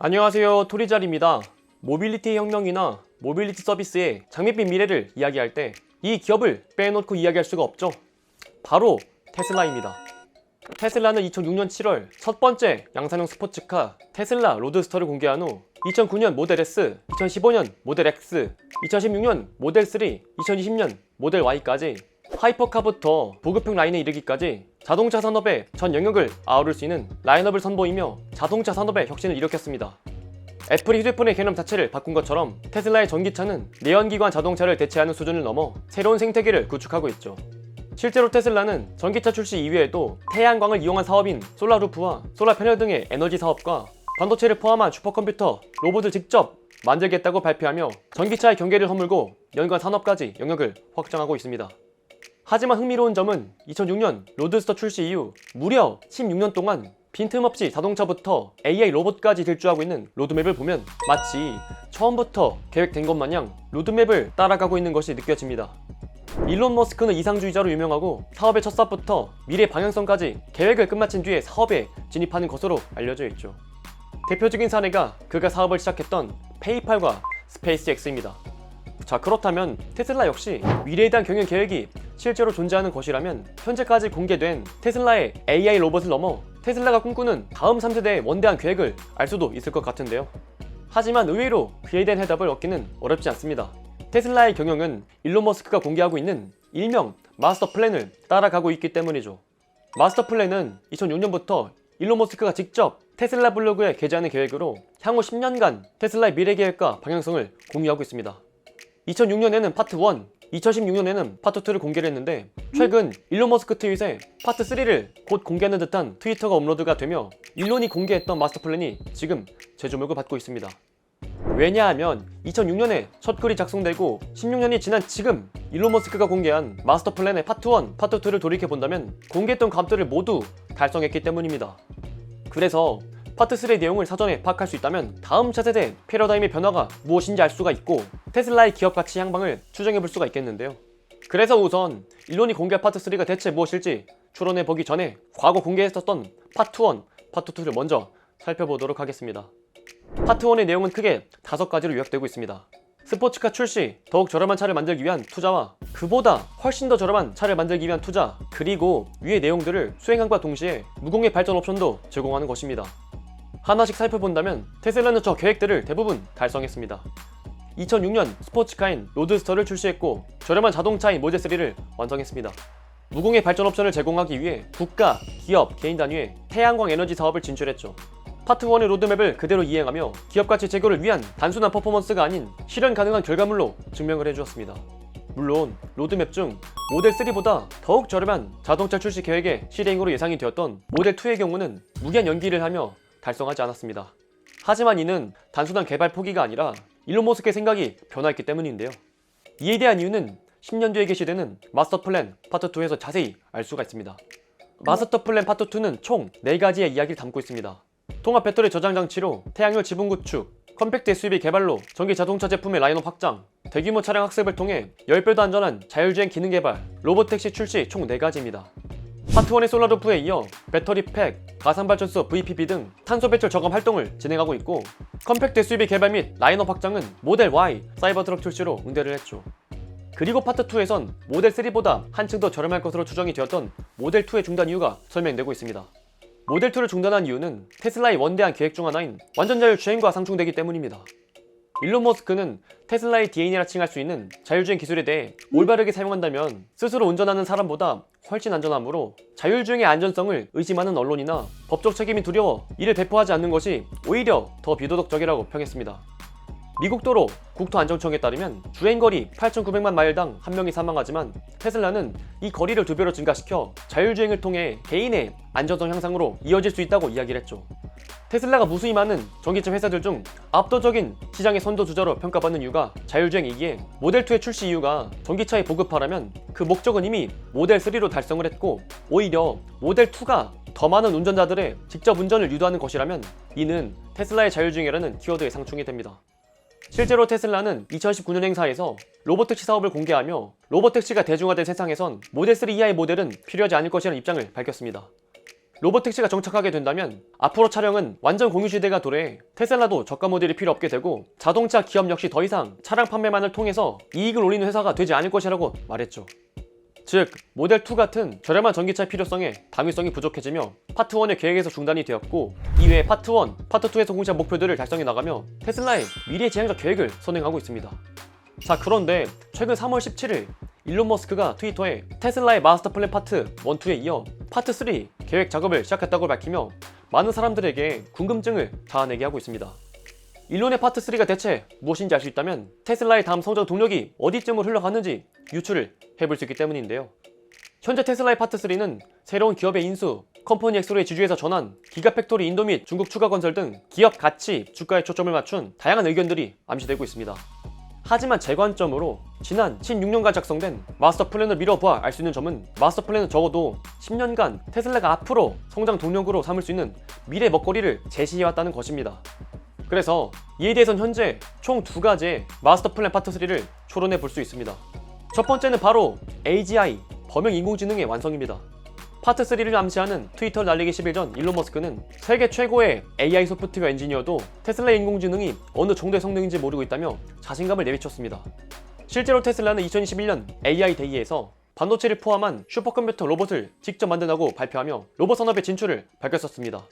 안녕하세요, 토리잘입니다. 모빌리티 혁명이나 모빌리티 서비스의 장밋빛 미래를 이야기할 때 이 기업을 빼놓고 이야기할 수가 없죠. 바로 테슬라입니다. 테슬라는 2006년 7월 첫 번째 양산형 스포츠카 테슬라 로드스터를 공개한 후 2009년 모델 S, 2015년 모델 X, 2016년 모델 3, 2020년 모델 Y까지 하이퍼카부터 보급형 라인에 이르기까지 자동차 산업의 전 영역을 아우를 수 있는 라인업을 선보이며 자동차 산업의 혁신을 일으켰습니다. 애플이 휴대폰의 개념 자체를 바꾼 것처럼 테슬라의 전기차는 내연기관 자동차를 대체하는 수준을 넘어 새로운 생태계를 구축하고 있죠. 실제로 테슬라는 전기차 출시 이외에도 태양광을 이용한 사업인 솔라루프와 솔라 패널 등의 에너지 사업과 반도체를 포함한 슈퍼컴퓨터, 로봇을 직접 만들겠다고 발표하며 전기차의 경계를 허물고 연관 산업까지 영역을 확장하고 있습니다. 하지만 흥미로운 점은 2006년 로드스터 출시 이후 무려 16년 동안 빈틈없이 자동차부터 AI 로봇까지 질주하고 있는 로드맵을 보면 마치 처음부터 계획된 것 마냥 로드맵을 따라가고 있는 것이 느껴집니다. 일론 머스크는 이상주의자로 유명하고 사업의 첫 삽부터 미래 방향성까지 계획을 끝마친 뒤에 사업에 진입하는 것으로 알려져 있죠. 대표적인 사례가 그가 사업을 시작했던 페이팔과 스페이스X입니다. 자, 그렇다면 테슬라 역시 미래에 대한 경영 계획이 실제로 존재하는 것이라면 현재까지 공개된 테슬라의 AI 로봇을 넘어 테슬라가 꿈꾸는 다음 3세대의 원대한 계획을 알 수도 있을 것 같은데요. 하지만 의외로 그에 대한 해답을 얻기는 어렵지 않습니다. 테슬라의 경영은 일론 머스크가 공개하고 있는 일명 마스터 플랜을 따라가고 있기 때문이죠. 마스터 플랜은 2006년부터 일론 머스크가 직접 테슬라 블로그에 게재하는 계획으로 향후 10년간 테슬라의 미래 계획과 방향성을 공유하고 있습니다. 2006년에는 파트 1, 2016년에는 파트 2를 공개를 했는데 최근 일론 머스크 트윗에 파트 3를 곧 공개하는 듯한 트위터가 업로드가 되며 일론이 공개했던 마스터 플랜이 지금 재조명을 받고 있습니다. 왜냐하면 2006년에 첫 글이 작성되고 16년이 지난 지금 일론 머스크가 공개한 마스터 플랜의 파트 1, 파트 2를 돌이켜본다면 공개했던 값들을 모두 달성했기 때문입니다. 그래서 파트 3의 내용을 사전에 파악할 수 있다면 다음 차세대 패러다임의 변화가 무엇인지 알 수가 있고 테슬라의 기업 가치 향방을 추정해볼 수가 있겠는데요. 그래서 우선 일론이 공개한 파트 3가 대체 무엇일지 추론해보기 전에 과거 공개했었던 파트 1, 파트 2를 먼저 살펴보도록 하겠습니다. 파트 1의 내용은 크게 5가지로 요약되고 있습니다. 스포츠카 출시, 더욱 저렴한 차를 만들기 위한 투자와 그보다 훨씬 더 저렴한 차를 만들기 위한 투자, 그리고 위의 내용들을 수행함과 동시에 무공해 발전 옵션도 제공하는 것입니다. 하나씩 살펴본다면 테슬라는 저 계획들을 대부분 달성했습니다. 2006년 스포츠카인 로드스터를 출시했고 저렴한 자동차인 모델 3를 완성했습니다. 무공해 발전 옵션을 제공하기 위해 국가, 기업, 개인 단위의 태양광 에너지 사업을 진출했죠. 파트 1의 로드맵을 그대로 이행하며 기업 가치 제고를 위한 단순한 퍼포먼스가 아닌 실현 가능한 결과물로 증명을 해주었습니다. 물론 로드맵 중 모델 3보다 더욱 저렴한 자동차 출시 계획의 실행으로 예상이 되었던 모델 2의 경우는 무기한 연기를 하며 달성하지 않았습니다. 하지만 이는 단순한 개발 포기가 아니라 일론 머스크의 생각이 변화했기 때문인데요. 이에 대한 이유는 10년 뒤에 게시되는 마스터 플랜 파트 2에서 자세히 알 수가 있습니다. 마스터 플랜 파트 2는 총 4가지의 이야기를 담고 있습니다. 통합 배터리 저장 장치로 태양열 지분 구축, 컴팩트 SUV 개발로 전기 자동차 제품의 라인업 확장, 대규모 차량 학습을 통해 10배도 안전한 자율주행 기능 개발, 로봇택시 출시 총 4가지입니다. 파트 1의 솔라루프에 이어 배터리 팩, 가상발전소 VPP 등 탄소 배출 저감 활동을 진행하고 있고 컴팩트 SUV 개발 및 라인업 확장은 모델 Y, 사이버트럭 출시로 응대를 했죠. 그리고 파트 2에선 모델 3보다 한층 더 저렴할 것으로 추정이 되었던 모델 2의 중단 이유가 설명되고 있습니다. 모델 2를 중단한 이유는 테슬라의 원대한 계획 중 하나인 완전 자율 주행과 상충되기 때문입니다. 일론 머스크는 테슬라의 DNA라 칭할 수 있는 자율주행 기술에 대해 올바르게 사용한다면 스스로 운전하는 사람보다 훨씬 안전하므로 자율주행의 안전성을 의심하는 언론이나 법적 책임이 두려워 이를 배포하지 않는 것이 오히려 더 비도덕적이라고 평했습니다. 미국 도로 국토안전청에 따르면 주행거리 8,900만 마일당 한 명이 사망하지만 테슬라는 이 거리를 2배로 증가시켜 자율주행을 통해 개인의 안전성 향상으로 이어질 수 있다고 이야기를 했죠. 테슬라가 무수히 많은 전기차 회사들 중 압도적인 시장의 선도주자로 평가받는 이유가 자율주행이기에 모델 2의 출시 이유가 전기차의 보급화라면 그 목적은 이미 모델 3로 달성을 했고 오히려 모델 2가 더 많은 운전자들의 직접 운전을 유도하는 것이라면 이는 테슬라의 자율주행이라는 키워드에 상충이 됩니다. 실제로 테슬라는 2019년 행사에서 로봇택시 사업을 공개하며 로봇택시가 대중화된 세상에선 모델 3 이하의 모델은 필요하지 않을 것이라는 입장을 밝혔습니다. 로보택시가 정착하게 된다면 앞으로 차량은 완전 공유 시대가 도래 테슬라도 저가 모델이 필요 없게 되고 자동차 기업 역시 더 이상 차량 판매만을 통해서 이익을 올리는 회사가 되지 않을 것이라고 말했죠. 즉 모델2 같은 저렴한 전기차의 필요성에 당위성이 부족해지며 파트 1의 계획에서 중단이 되었고 이외에 파트 1, 파트 2에서 공시한 목표들을 달성해 나가며 테슬라의 미래 지향적 계획을 선행하고 있습니다. 자, 그런데 최근 3월 17일 일론 머스크가 트위터에 테슬라의 마스터 플랜 파트 1, 2에 이어 파트 3 계획 작업을 시작했다고 밝히며 많은 사람들에게 궁금증을 자아내게 하고 있습니다. 일론의 파트 3가 대체 무엇인지 알 수 있다면 테슬라의 다음 성장 동력이 어디쯤으로 흘러가는지 유추를 해볼 수 있기 때문인데요. 현재 테슬라의 파트 3는 새로운 기업의 인수, 컴퍼니 엑스로의 지주에서 전환, 기가팩토리 인도 및 중국 추가 건설 등 기업 가치, 주가에 초점을 맞춘 다양한 의견들이 암시되고 있습니다. 하지만 제 관점으로 지난 16년간 작성된 마스터 플랜을 미뤄봐 알 수 있는 점은 마스터 플랜은 적어도 10년간 테슬라가 앞으로 성장 동력으로 삼을 수 있는 미래 먹거리를 제시해왔다는 것입니다. 그래서 이에 대해선 현재 총 2가지의 마스터 플랜 파트 3를 초론해 볼 수 있습니다. 첫 번째는 바로 AGI, 범용 인공지능의 완성입니다. 파트 3를 암시하는 트위터 날리기 10일 전 일론 머스크는 세계 최고의 AI 소프트웨어 엔지니어도 테슬라의 인공지능이 어느 정도의 성능인지 모르고 있다며 자신감을 내비쳤습니다. 실제로 테슬라는 2021년 AI 데이에서 반도체를 포함한 슈퍼컴퓨터 로봇을 직접 만든다고 발표하며 로봇 산업의 진출을 밝혔었습니다.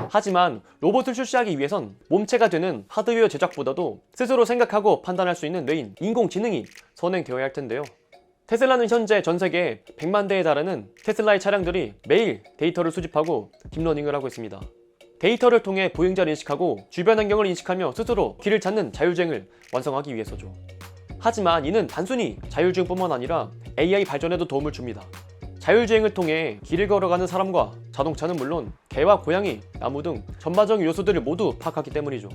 하지만 로봇을 출시하기 위해선 몸체가 되는 하드웨어 제작보다도 스스로 생각하고 판단할 수 있는 뇌인 인공지능이 선행되어야 할 텐데요. 테슬라는 현재 전 세계 100만 대에 달하는 테슬라의 차량들이 매일 데이터를 수집하고 딥러닝을 하고 있습니다. 데이터를 통해 보행자를 인식하고 주변 환경을 인식하며 스스로 길을 찾는 자율주행을 완성하기 위해서죠. 하지만 이는 단순히 자율주행뿐만 아니라 AI 발전에도 도움을 줍니다. 자율주행을 통해 길을 걸어가는 사람과 자동차는 물론 개와 고양이, 나무 등 전반적인 요소들을 모두 파악하기 때문이죠.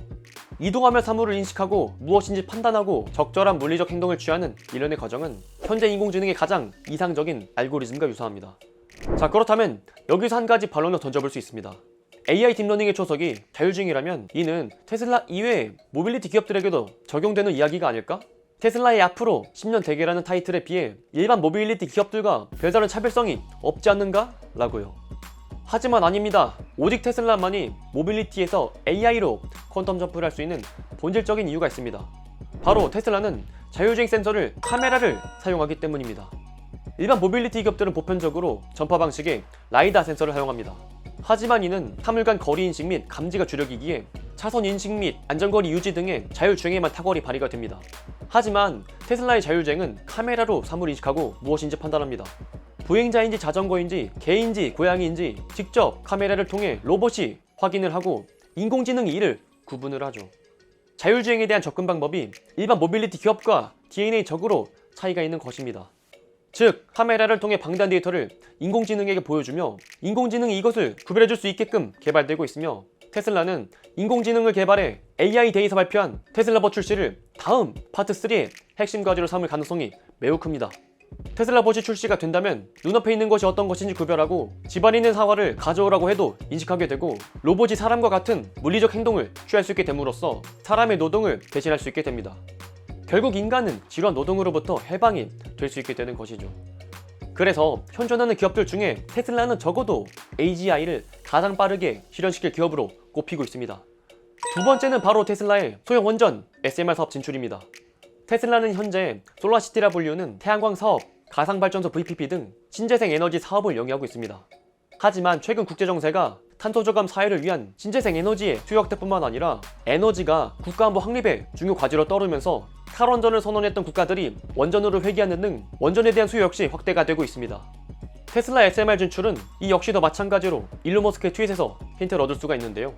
이동하며 사물을 인식하고 무엇인지 판단하고 적절한 물리적 행동을 취하는 일련의 과정은 현재 인공지능의 가장 이상적인 알고리즘과 유사합니다. 자, 그렇다면 여기서 한 가지 반론을 던져볼 수 있습니다. AI 딥러닝의 초석이 자율주행이라면 이는 테슬라 이외의 모빌리티 기업들에게도 적용되는 이야기가 아닐까? 테슬라의 앞으로 10년 대계라는 타이틀에 비해 일반 모빌리티 기업들과 별다른 차별성이 없지 않는가? 라고요. 하지만 아닙니다. 오직 테슬라만이 모빌리티에서 AI로 퀀텀 점프를 할 수 있는 본질적인 이유가 있습니다. 바로 테슬라는 자율주행 센서를 카메라를 사용하기 때문입니다. 일반 모빌리티 기업들은 보편적으로 전파 방식의 라이다 센서를 사용합니다. 하지만 이는 사물 간 거리 인식 및 감지가 주력이기에 차선 인식 및 안전거리 유지 등의 자율주행에만 탁월히 발휘가 됩니다. 하지만 테슬라의 자율주행은 카메라로 사물 인식하고 무엇인지 판단합니다. 보행자인지 자전거인지 개인지 고양이인지 직접 카메라를 통해 로봇이 확인을 하고 인공지능이 이를 구분을 하죠. 자율주행에 대한 접근 방법이 일반 모빌리티 기업과 DNA적으로 차이가 있는 것입니다. 즉, 카메라를 통해 방대한 데이터를 인공지능에게 보여주며 인공지능이 이것을 구별해줄 수 있게끔 개발되고 있으며 테슬라는 인공지능을 개발해 AI 데이에서 발표한 테슬라버 출시를 다음 파트 3의 핵심 과제로 삼을 가능성이 매우 큽니다. 테슬라봇이 출시가 된다면 눈앞에 있는 것이 어떤 것인지 구별하고 집안에 있는 사과를 가져오라고 해도 인식하게 되고 로봇이 사람과 같은 물리적 행동을 취할 수 있게 됨으로써 사람의 노동을 대신할 수 있게 됩니다. 결국 인간은 지루한 노동으로부터 해방이 될 수 있게 되는 것이죠. 그래서 현존하는 기업들 중에 테슬라는 적어도 AGI를 가장 빠르게 실현시킬 기업으로 꼽히고 있습니다. 두 번째는 바로 테슬라의 소형 원전 SMR 사업 진출입니다. 테슬라는 현재 솔라시티라 불리우는 태양광 사업, 가상발전소 VPP 등 신재생 에너지 사업을 영위하고 있습니다. 하지만 최근 국제정세가 탄소저감 사회를 위한 신재생 에너지의 수요 확대뿐만 아니라 에너지가 국가안보 확립의 중요 과제로 떠오르면서 탈원전을 선언했던 국가들이 원전으로 회귀하는 등 원전에 대한 수요 역시 확대가 되고 있습니다. 테슬라 SMR 진출은 이 역시도 마찬가지로 일론 머스크의 트윗에서 힌트를 얻을 수가 있는데요.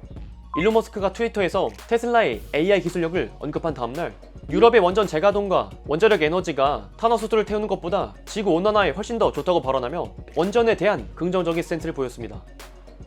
일론 머스크가 트위터에서 테슬라의 AI 기술력을 언급한 다음날 유럽의 원전 재가동과 원자력 에너지가 탄화수소를 태우는 것보다 지구 온난화에 훨씬 더 좋다고 발언하며 원전에 대한 긍정적인 스탠스를 보였습니다.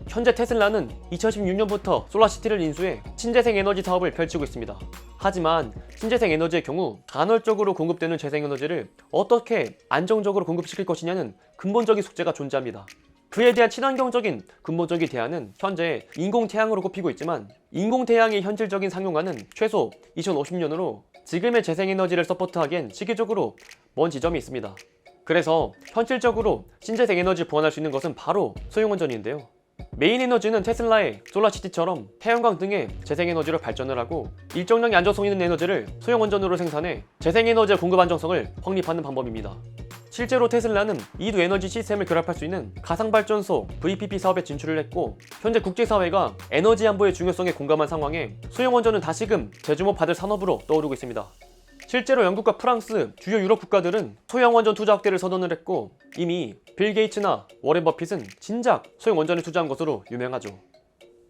현재 테슬라는 2016년부터 솔라시티를 인수해 신재생 에너지 사업을 펼치고 있습니다. 하지만 신재생 에너지의 경우 간헐적으로 공급되는 재생에너지를 어떻게 안정적으로 공급시킬 것이냐는 근본적인 숙제가 존재합니다. 그에 대한 친환경적인 근본적인 대안은 현재 인공태양으로 꼽히고 있지만 인공태양의 현실적인 상용화는 최소 2050년으로 지금의 재생에너지를 서포트하기엔 시기적으로 먼 지점이 있습니다. 그래서 현실적으로 신재생 에너지를 보완할 수 있는 것은 바로 소형원전인데요. 메인 에너지는 테슬라의 솔라시티처럼 태양광 등의 재생에너지로 발전을 하고 일정량의 안정성 있는 에너지를 소형원전으로 생산해 재생에너지의 공급 안정성을 확립하는 방법입니다. 실제로 테슬라는 이두 에너지 시스템을 결합할 수 있는 가상발전소 VPP 사업에 진출을 했고 현재 국제사회가 에너지 안보의 중요성에 공감한 상황에 소형원전은 다시금 재주목받을 산업으로 떠오르고 있습니다. 실제로 영국과 프랑스, 주요 유럽 국가들은 소형원전 투자 확대를 선언을 했고 이미 빌 게이츠나 워렌 버핏은 진작 소형원전에 투자한 것으로 유명하죠.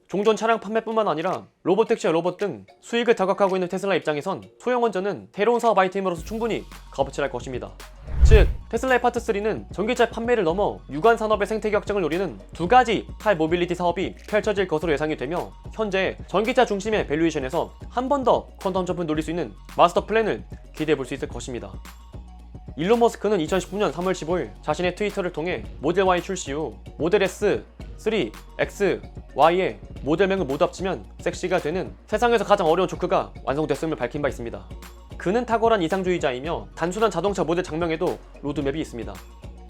종전 차량 판매뿐만 아니라 로봇택시와 로봇 등 수익을 다각하고 있는 테슬라 입장에선 소형원전은 새로운 사업 아이템으로서 충분히 값어치를 할 것입니다. 즉, 테슬라의 파트 3는 전기차 판매를 넘어 유관 산업의 생태계 확장을 노리는 두 가지 할 모빌리티 사업이 펼쳐질 것으로 예상이 되며 현재 전기차 중심의 밸류에이션에서 한 번 더 퀀텀 점프를 노릴 수 있는 마스터 플랜을 기대해 볼 수 있을 것입니다. 일론 머스크는 2019년 3월 15일 자신의 트위터를 통해 모델 Y 출시 후 모델 S, 3, X, Y의 모델명을 모두 합치면 섹시가 되는 세상에서 가장 어려운 조크가 완성됐음을 밝힌 바 있습니다. 그는 탁월한 이상주의자이며 단순한 자동차 모델 장명에도 로드맵이 있습니다.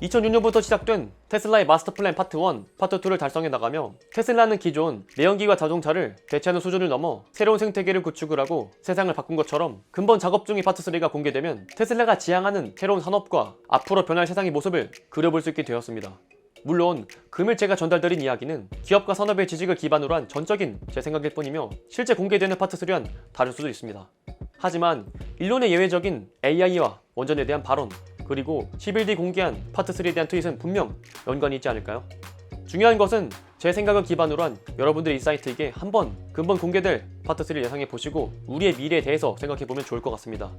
2006년부터 시작된 테슬라의 마스터 플랜 파트 1, 파트 2를 달성해 나가며 테슬라는 기존 내연기관 자동차를 대체하는 수준을 넘어 새로운 생태계를 구축을 하고 세상을 바꾼 것처럼 근본 작업 중인 파트 3가 공개되면 테슬라가 지향하는 새로운 산업과 앞으로 변할 세상의 모습을 그려볼 수 있게 되었습니다. 물론 금일 제가 전달드린 이야기는 기업과 산업의 지식을 기반으로 한 전적인 제 생각일 뿐이며 실제 공개되는 파트 3와는 다를 수도 있습니다. 하지만 일론의 예외적인 AI와 원전에 대한 발언 그리고 10일 뒤 공개한 파트 3에 대한 트윗은 분명 연관이 있지 않을까요? 중요한 것은 제 생각을 기반으로 한 여러분들의 인사이트에게 한번 근본 공개될 파트 3를 예상해 보시고 우리의 미래에 대해서 생각해 보면 좋을 것 같습니다.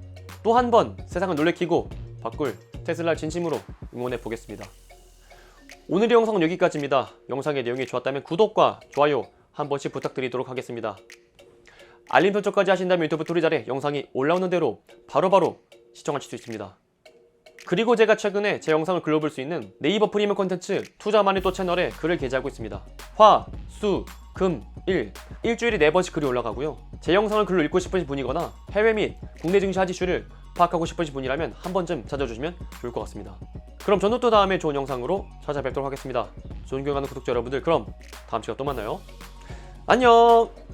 또 한 번 세상을 놀래키고 바꿀 테슬라를 진심으로 응원해 보겠습니다. 오늘의 영상은 여기까지입니다. 영상의 내용이 좋았다면 구독과 좋아요 한 번씩 부탁드리도록 하겠습니다. 알림 설정까지 하신다면 유튜브 토리잘에 영상이 올라오는 대로 바로바로 시청하실 수 있습니다. 그리고 제가 최근에 제 영상을 글로 볼 수 있는 네이버 프리미엄 콘텐츠 투자만의 또 채널에 글을 게재하고 있습니다. 화, 수, 금, 일 일주일에 4번씩 글이 올라가고요. 제 영상을 글로 읽고 싶으신 분이거나 해외 및 국내 증시 핫 이슈를 파악하고 싶으신 분이라면 한 번쯤 찾아주시면 좋을 것 같습니다. 그럼 저는 또 다음에 좋은 영상으로 찾아뵙도록 하겠습니다. 존경하는 구독자 여러분들, 그럼 다음 시간에 또 만나요. 안녕!